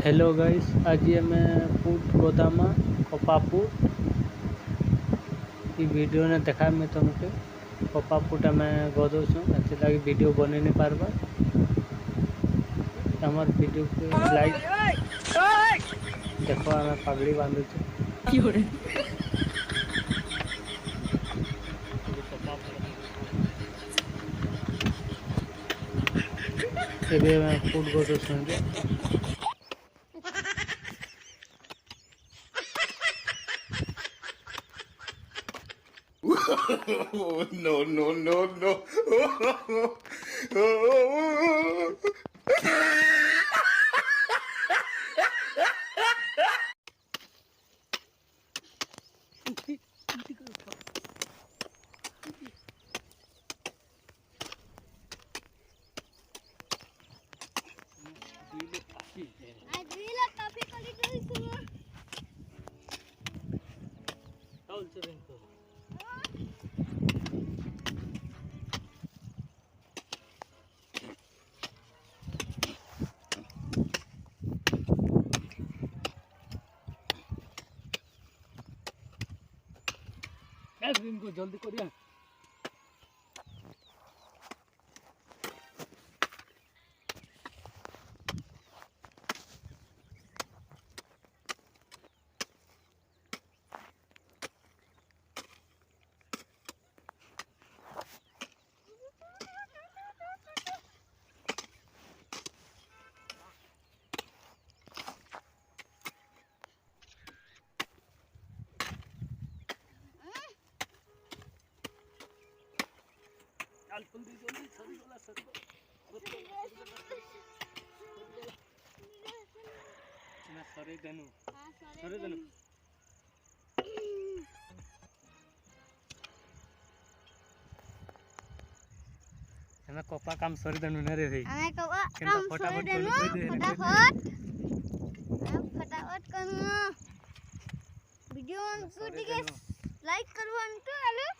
Hello guys, आज मैं put गोदामा कपा put video ने देखा मैं तुमके कपा पुट आम गदौसु लगे वीडियो बन नहीं पार्बा हमार वीडियो के लाइक देखो आम पगड़ी बांधुचे put गदौसु no, no, no, no. इनको जल्दी करिए हमें कपा काम सरी देनु न रे भाई हमें कपा काम सरी देनु फटाफट करू वीडियो को टिके लाइक करवन तो हेलो